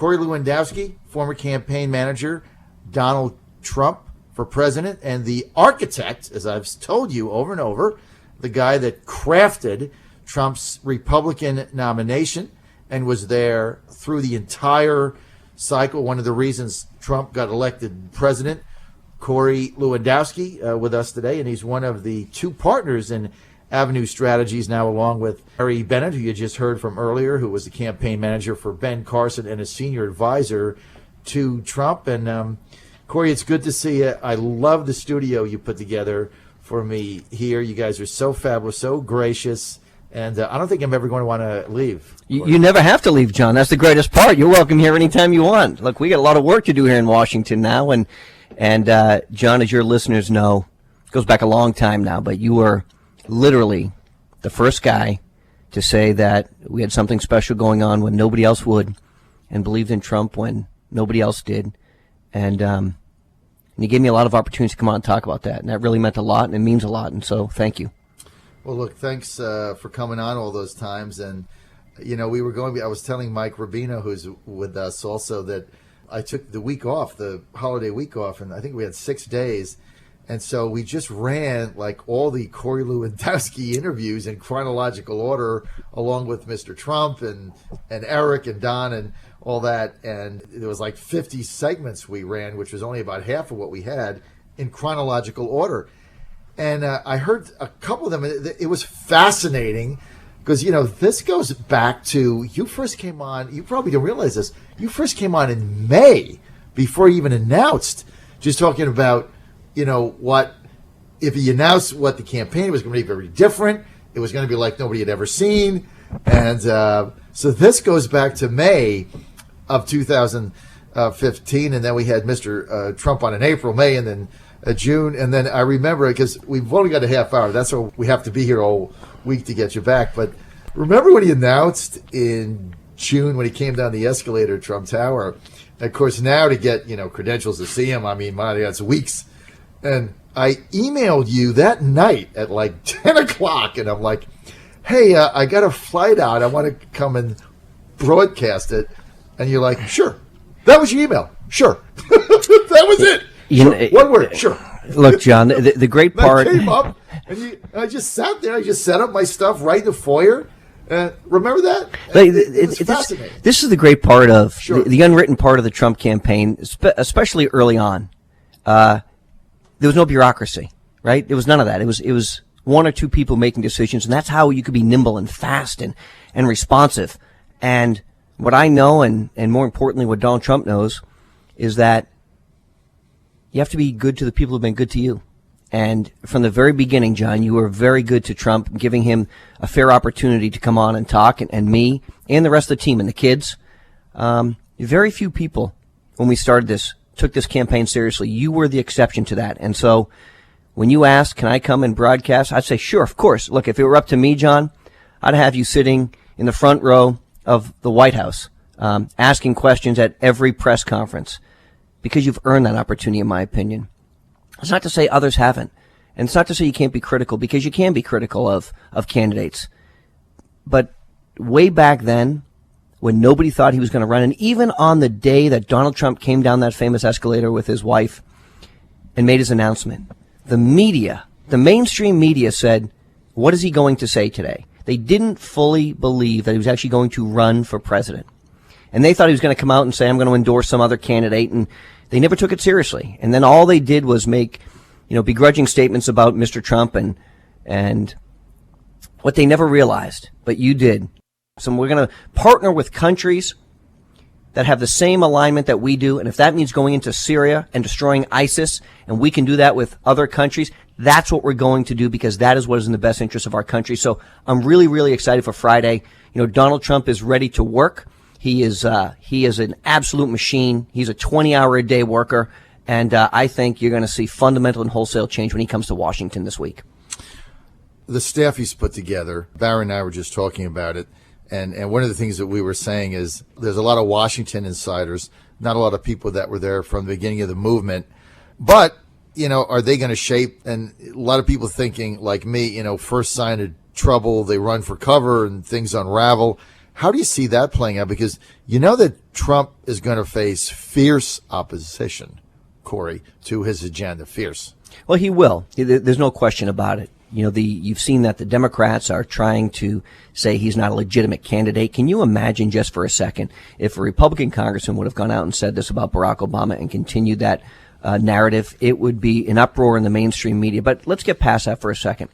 Corey Lewandowski, former campaign manager, Donald Trump for president, and the architect, as I've told you over and over, the guy that crafted Trump's Republican nomination and was there through the entire cycle. One of the reasons Trump got elected president, Corey Lewandowski, with us today, and he's one of the two partners in Avenue Strategies now, along with Harry Bennett, who you just heard from earlier, who was the campaign manager for Ben Carson and a senior advisor to Trump. And Corey, it's good to see you. I love the studio you put together for me here. You guys are so fabulous, so gracious, and I don't think I'm ever going to want to leave. You never have to leave, John. That's the greatest part. You're welcome here anytime you want. Look, we got a lot of work to do here in Washington now, and John, as your listeners know, it goes back a long time now, but you were literally the first guy to say that we had something special going on when nobody else would, and believed in Trump when nobody else did. And you gave me a lot of opportunities to come on and talk about that, and that really meant a lot, and it means a lot, and so thank you. Well, look, thanks for coming on all those times. And, you know, I was telling Mike Rubino, who's with us also, that I took the week off, the holiday week off, and I think we had 6 days. And so we just ran like all the Corey Lewandowski interviews in chronological order, along with Mr. Trump and Eric and Don and all that. And there was like 50 segments we ran, which was only about half of what we had, in chronological order. And I heard a couple of them. It was fascinating because, you know, this goes back to, you first came on, you probably don't realize this, you first came on in May before you even announced, just talking about, you know, what, if he announced what the campaign was going to be very different, it was going to be like nobody had ever seen. And so this goes back to May of 2015. And then we had Mr. Trump on in April, May, and then June. And then I remember, because we've only got a half hour. That's why we have to be here all week to get you back. But remember when he announced in June, when he came down the escalator at Trump Tower? Of course, now to get, you know, credentials to see him, I mean, my, that's weeks. And I emailed you that night at like 10 o'clock, and I'm like, hey, I got a flight out. I want to come and broadcast it. And you're like, sure. That was your email. Sure. That was it. Sure. One word. Sure. Look, John, the great part. I came up, and I just sat there. I just set up my stuff right in the foyer. Remember that? It was fascinating. This is the great part of the unwritten part of the Trump campaign, especially early on. There was no bureaucracy, right? There was none of that. It was one or two people making decisions, and that's how you could be nimble and fast and responsive. And what I know, and more importantly, what Donald Trump knows, is that you have to be good to the people who've been good to you. And from the very beginning, John, you were very good to Trump, giving him a fair opportunity to come on and talk, and me and the rest of the team and the kids. Very few people, when we started this, took this campaign seriously. You were the exception to that. And so when you asked, can I come and broadcast? I'd say, sure, of course. Look, if it were up to me, John, I'd have you sitting in the front row of the White House, asking questions at every press conference, because you've earned that opportunity, in my opinion. It's not to say others haven't. And it's not to say you can't be critical, because you can be critical of candidates. But way back then, when nobody thought he was going to run, and even on the day that Donald Trump came down that famous escalator with his wife and made his announcement, the media, the mainstream media said, what is he going to say today? They didn't fully believe that he was actually going to run for president. And they thought he was going to come out and say, I'm going to endorse some other candidate, and they never took it seriously. And then all they did was make, begrudging statements about Mr. Trump and what they never realized, but you did. So we're going to partner with countries that have the same alignment that we do. And if that means going into Syria and destroying ISIS, and we can do that with other countries, that's what we're going to do, because that is what is in the best interest of our country. So I'm really, really excited for Friday. Donald Trump is ready to work. He is an absolute machine. He's a 20-hour-a-day worker. And I think you're going to see fundamental and wholesale change when he comes to Washington this week. The staff he's put together, Barry and I were just talking about it. And one of the things that we were saying is there's a lot of Washington insiders, not a lot of people that were there from the beginning of the movement. But, are they going to shape? And a lot of people thinking, like me, first sign of trouble, they run for cover and things unravel. How do you see that playing out? Because you know that Trump is going to face fierce opposition, Corey, to his agenda. Fierce. Well, he will. There's no question about it. You know, you've seen that the Democrats are trying to say he's not a legitimate candidate. Can you imagine just for a second if a Republican congressman would have gone out and said this about Barack Obama and continued that narrative? It would be an uproar in the mainstream media. But let's get past that for a second.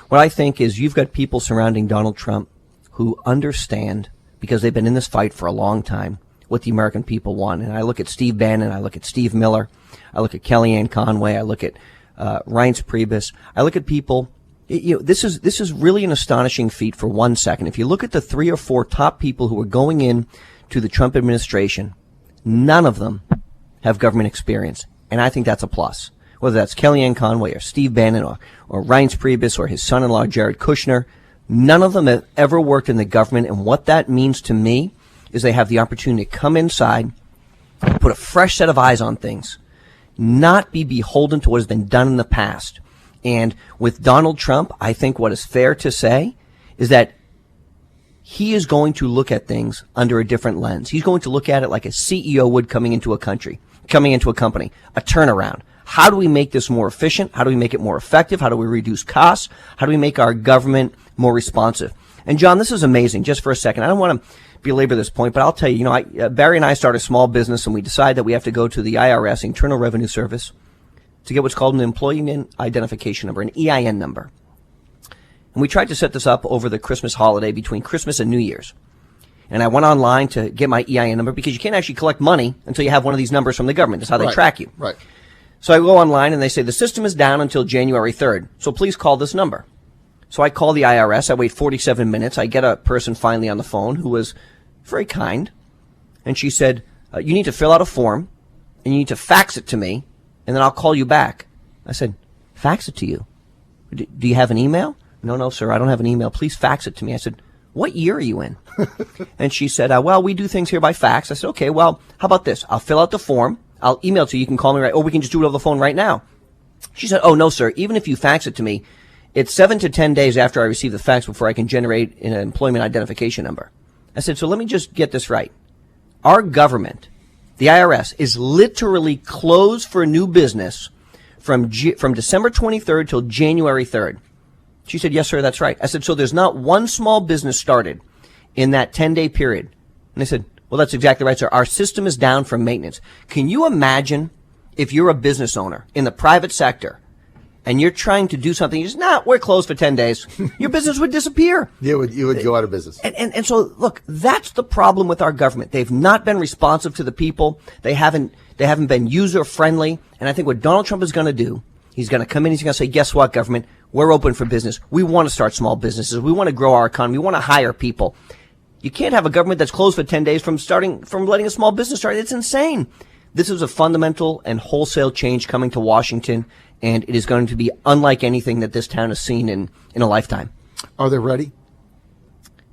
What I think is you've got people surrounding Donald Trump who understand, because they've been in this fight for a long time, what the American people want. And I look at Steve Bannon, I look at Steve Miller, I look at Kellyanne Conway, I look at Reince Priebus. I look at people. You know, this is really an astonishing feat for 1 second. If you look at the 3 or 4 top people who are going in to the Trump administration, none of them have government experience. And I think that's a plus. Whether that's Kellyanne Conway or Steve Bannon or Reince Priebus or his son-in-law Jared Kushner, none of them have ever worked in the government. And what that means to me is they have the opportunity to come inside, put a fresh set of eyes on things, not be beholden to what has been done in the past. And with Donald Trump, I think what is fair to say is that he is going to look at things under a different lens. He's going to look at it like a CEO would coming into a company, a turnaround. How do we make this more efficient? How do we make it more effective? How do we reduce costs? How do we make our government more responsive? And John, this is amazing. Just for a second, I don't want to belabor this point, but I'll tell you, Barry and I started a small business, and we decided that we have to go to the IRS, Internal Revenue Service, to get what's called an employee identification number, an EIN number. And we tried to set this up over the Christmas holiday between Christmas and New Year's. And I went online to get my EIN number because you can't actually collect money until you have one of these numbers from the government. That's how they track you. Right. So I go online and they say the system is down until January 3rd. So please call this number. So I call the IRS. I wait 47 minutes. I get a person finally on the phone who was very kind. And she said, you need to fill out a form and you need to fax it to me, and then I'll call you back. I said, fax it to you? Do you have an email? No, sir, I don't have an email. Please fax it to me. I said, what year are you in? And she said, well, we do things here by fax. I said, okay, well, how about this? I'll fill out the form. I'll email it to you. You can call me or we can just do it over the phone right now. She said, oh, no, sir, even if you fax it to me, it's 7 to 10 days after I receive the fax before I can generate an employment identification number. I said, so let me just get this right. Our government, the IRS, is literally closed for new business from December 23rd till January 3rd. She said, yes, sir, that's right. I said, so there's not one small business started in that 10-day period. And they said, well, that's exactly right, sir. Our system is down for maintenance. Can you imagine if you're a business owner in the private sector and you're trying to do something, you just, we're closed for 10 days. Your business would disappear. You would go out of business. And so, look, that's the problem with our government. They've not been responsive to the people. They haven't been user-friendly. And I think what Donald Trump is going to do, he's going to come in, he's going to say, guess what, government? We're open for business. We want to start small businesses. We want to grow our economy. We want to hire people. You can't have a government that's closed for 10 days from letting a small business start. It's insane. This is a fundamental and wholesale change coming to Washington, and it is going to be unlike anything that this town has seen in a lifetime. Are they ready?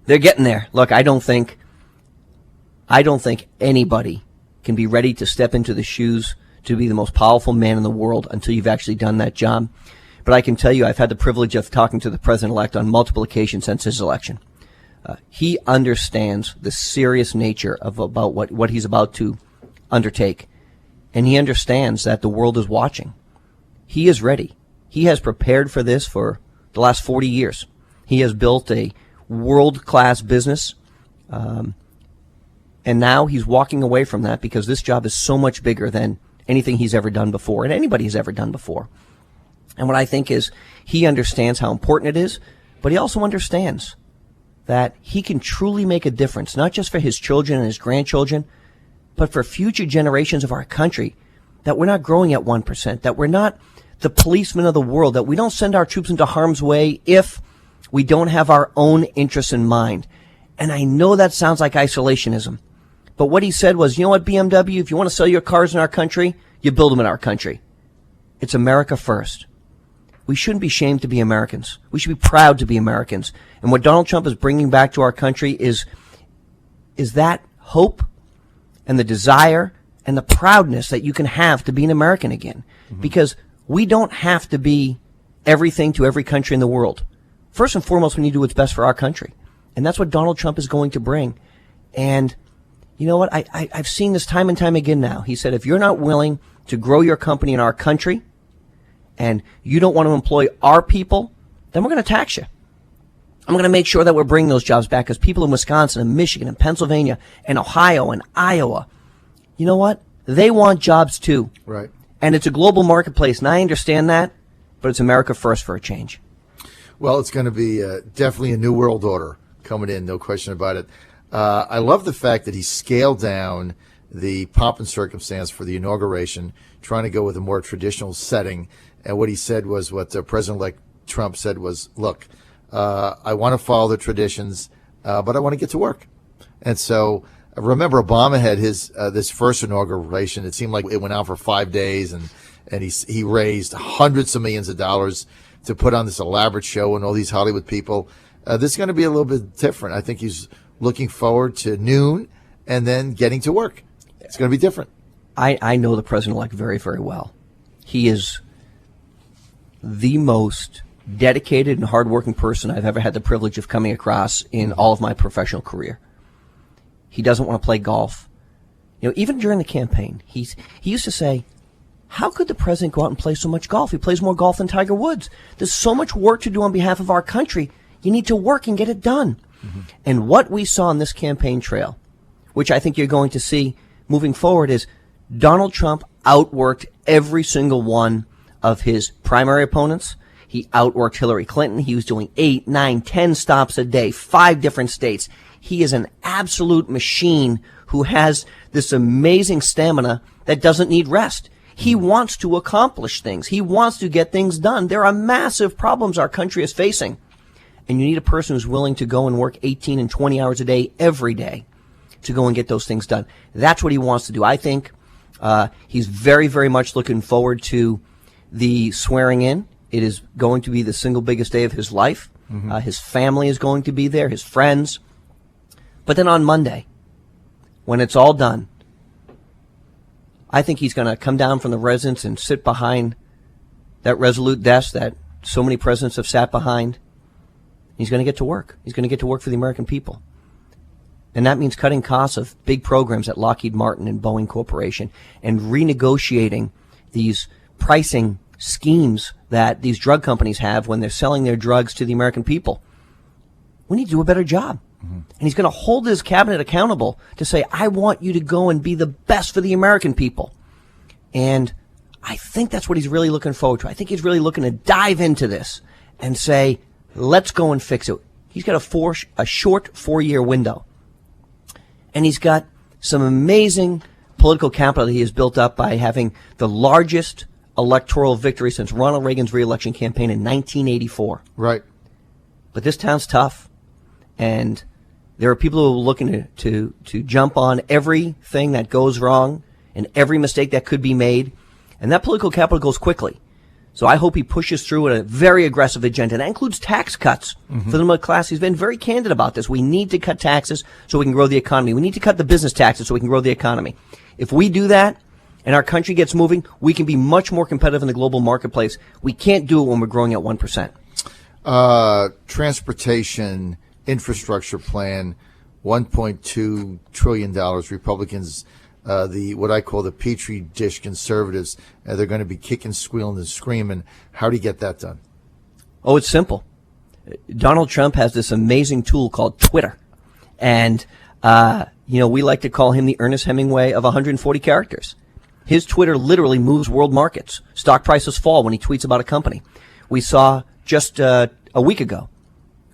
They're getting there. Look, I don't think anybody can be ready to step into the shoes to be the most powerful man in the world until you've actually done that job. But I can tell you, I've had the privilege of talking to the president-elect on multiple occasions since his election. He understands the serious nature of about what he's about to undertake, and he understands that the world is watching. He is ready. He has prepared for this for the last 40 years. He has built a world-class business, and now he's walking away from that because this job is so much bigger than anything he's ever done before and anybody has ever done before. And what I think is he understands how important it is, but he also understands that he can truly make a difference, not just for his children and his grandchildren, but for future generations of our country, that we're not growing at 1%, that we're not the policemen of the world, that we don't send our troops into harm's way if we don't have our own interests in mind. And I know that sounds like isolationism, but what he said was, you know what, BMW, if you want to sell your cars in our country, you build them in our country. It's America first. We shouldn't be ashamed to be Americans. We should be proud to be Americans. And what Donald Trump is bringing back to our country is that hope and the desire and the proudness that you can have to be an American again. Mm-hmm. Because we don't have to be everything to every country in the world. First and foremost, we need to do what's best for our country. And that's what Donald Trump is going to bring. And you know what? I've seen this time and time again now. He said, if you're not willing to grow your company in our country and you don't want to employ our people, then we're going to tax you. I'm going to make sure that we're bringing those jobs back, because people in Wisconsin and Michigan and Pennsylvania and Ohio and Iowa, you know what? They want jobs too. Right. And it's a global marketplace, and I understand that, but it's America first for a change. Well, it's going to be definitely a new world order coming in, no question about it. I love the fact that he scaled down the pomp and circumstance for the inauguration, trying to go with a more traditional setting. And what he said was, what President-elect Trump said was, look, I want to follow the traditions, but I want to get to work. And so remember, Obama had his this first inauguration. It seemed like it went out for 5 days, and he raised hundreds of millions of dollars to put on this elaborate show and all these Hollywood people. This is going to be a little bit different. I think he's looking forward to noon and then getting to work. It's going to be different. I know the president-elect very, very well. He is the most dedicated and hardworking person I've ever had the privilege of coming across in all of my professional career. He doesn't want to play golf. You know, even during the campaign, he used to say, how could the president go out and play so much golf? He plays more golf than Tiger Woods. There's so much work to do on behalf of our country. You need to work and get it done. Mm-hmm. And what we saw on this campaign trail, which I think you're going to see moving forward, is Donald Trump outworked every single one of his primary opponents. He outworked Hillary Clinton. He was doing 8, 9, 10 stops a day, 5 different states. He is an absolute machine who has this amazing stamina that doesn't need rest. He wants to accomplish things. He wants to get things done. There are massive problems our country is facing. And you need a person who's willing to go and work 18 and 20 hours a day every day to go and get those things done. That's what he wants to do. I think he's very, very much looking forward to the swearing in. It is going to be the single biggest day of his life. Mm-hmm. His family is going to be there, his friends. But then on Monday, when it's all done, I think he's going to come down from the residence and sit behind that resolute desk that so many presidents have sat behind. He's going to get to work. He's going to get to work for the American people. And that means cutting costs of big programs at Lockheed Martin and Boeing Corporation and renegotiating these pricing schemes that these drug companies have when they're selling their drugs to the American people. We need to do a better job. Mm-hmm. And he's going to hold his cabinet accountable to say, I want you to go and be the best for the American people. And I think that's what he's really looking forward to. I think he's really looking to dive into this and say, let's go and fix it. He's got a short 4-year window. And he's got some amazing political capital that he has built up by having the largest electoral victory since Ronald Reagan's re-election campaign in 1984. Right. But this town's tough, and there are people who are looking to jump on everything that goes wrong and every mistake that could be made, and that political capital goes quickly. So I hope he pushes through a very aggressive agenda, and that includes tax cuts for the middle class. He's been very candid about this. We need to cut taxes so we can grow the economy. We need to cut the business taxes so we can grow the economy. If we do that, and our country gets moving, we can be much more competitive in the global marketplace. We can't do it when we're growing at 1%. Transportation infrastructure plan, $1.2 trillion. Republicans, what I call the Petri dish conservatives, they're going to be kicking, squealing, and screaming. How do you get that done? Oh, it's simple. Donald Trump has this amazing tool called Twitter. And, we like to call him the Ernest Hemingway of 140 characters. His Twitter literally moves world markets. Stock prices fall when he tweets about a company. We saw just a week ago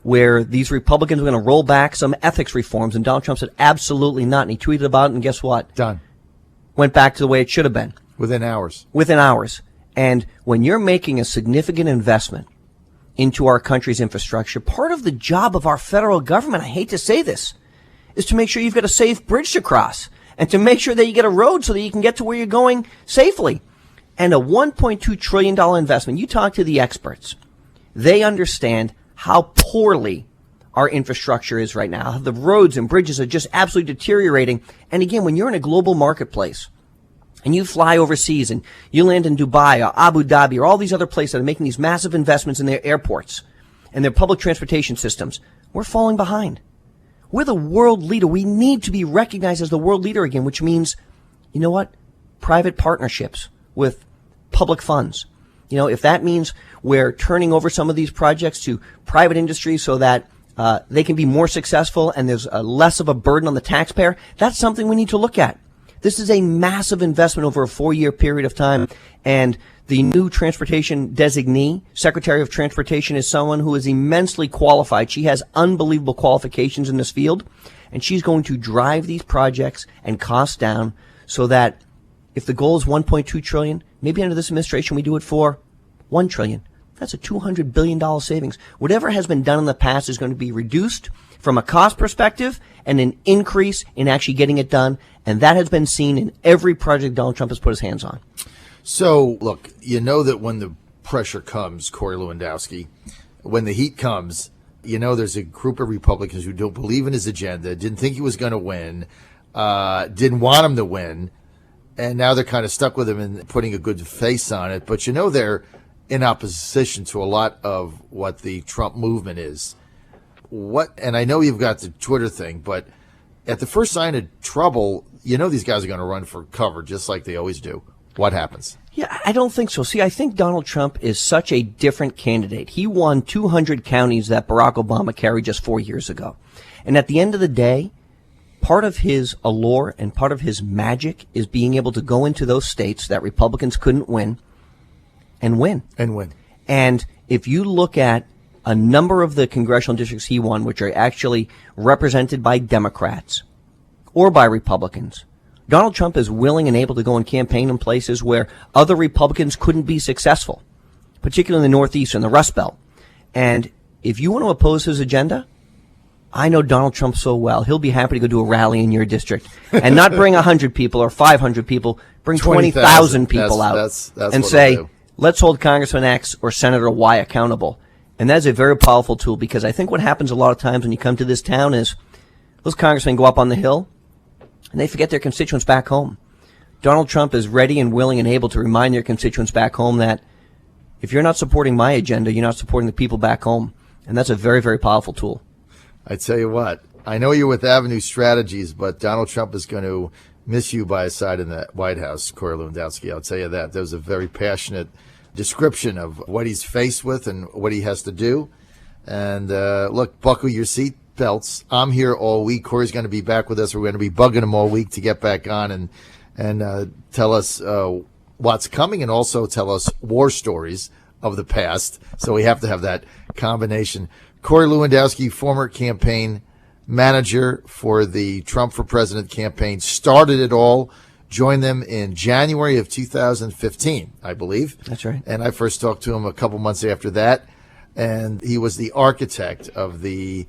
where these Republicans were going to roll back some ethics reforms, and Donald Trump said absolutely not, and he tweeted about it, and guess what? Done. Went back to the way it should have been. Within hours. Within hours. And when you're making a significant investment into our country's infrastructure, part of the job of our federal government, I hate to say this, is to make sure you've got a safe bridge to cross, and to make sure that you get a road so that you can get to where you're going safely. And a $1.2 trillion investment, you talk to the experts, they understand how poorly our infrastructure is right now. The roads and bridges are just absolutely deteriorating. And again, when you're in a global marketplace and you fly overseas and you land in Dubai or Abu Dhabi or all these other places that are making these massive investments in their airports and their public transportation systems, we're falling behind. We're the world leader. We need to be recognized as the world leader again, which means, you know what? Private partnerships with public funds. If that means we're turning over some of these projects to private industry so that they can be more successful and there's less of a burden on the taxpayer, that's something we need to look at. This is a massive investment over a 4-year period of time, and the new transportation designee, Secretary of Transportation, is someone who is immensely qualified. She has unbelievable qualifications in this field, and she's going to drive these projects and costs down so that if the goal is $1.2 trillion, maybe under this administration we do it for $1 trillion. That's a $200 billion savings. Whatever has been done in the past is going to be reduced from a cost perspective and an increase in actually getting it done. And that has been seen in every project Donald Trump has put his hands on. So, look, you know that when the pressure comes, Corey Lewandowski, when the heat comes, there's a group of Republicans who don't believe in his agenda, didn't think he was going to win, didn't want him to win, and now they're kind of stuck with him and putting a good face on it. But they're in opposition to a lot of what the Trump movement is. And I know you've got the Twitter thing, but at the first sign of trouble, these guys are going to run for cover just like they always do. What happens? Yeah, I don't think so. See, I think Donald Trump is such a different candidate. He won 200 counties that Barack Obama carried just 4 years ago. And at the end of the day, part of his allure and part of his magic is being able to go into those states that Republicans couldn't win and win. And if you look at a number of the congressional districts he won, which are actually represented by Democrats or by Republicans, Donald Trump is willing and able to go and campaign in places where other Republicans couldn't be successful, particularly in the Northeast and the Rust Belt. And if you want to oppose his agenda, I know Donald Trump so well. He'll be happy to go do a rally in your district and not bring 100 people or 500 people, bring 20,000 people out and say, let's hold Congressman X or Senator Y accountable. And that's a very powerful tool, because I think what happens a lot of times when you come to this town is those congressmen go up on the Hill and they forget their constituents back home. Donald Trump is ready and willing and able to remind their constituents back home that if you're not supporting my agenda, you're not supporting the people back home. And that's a very, very powerful tool. I tell you what, I know you're with Avenue Strategies, but Donald Trump is going to miss you by his side in the White House, Corey Lewandowski. I'll tell you that. That was a very passionate description of what he's faced with and what he has to do. And look, buckle your seat belts. I'm here all week. Corey's going to be back with us. We're going to be bugging him all week to get back on and tell us what's coming, and also tell us war stories of the past. So we have to have that combination. Corey Lewandowski, former campaign manager for the Trump for President campaign, started it all. Joined them in January of 2015, I believe. That's right. And I first talked to him a couple months after that. And he was the architect of the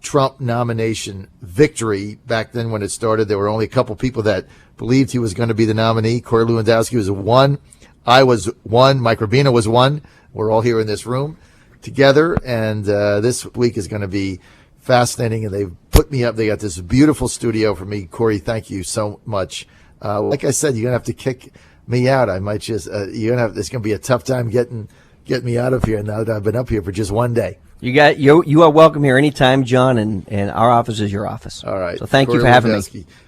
Trump nomination victory. Back then when it started, there were only a couple people that believed he was going to be the nominee. Corey Lewandowski was one. I was one. Mike Rubino was one. We're all here in this room together. And this week is going to be fascinating. And they've put me up. They got this beautiful studio for me. Corey, thank you so much. Like I said, you're gonna have to kick me out. I might just it's gonna be a tough time getting me out of here now that I've been up here for just one day. You are welcome here anytime, John, and our office is your office. All right. So thank you for having me.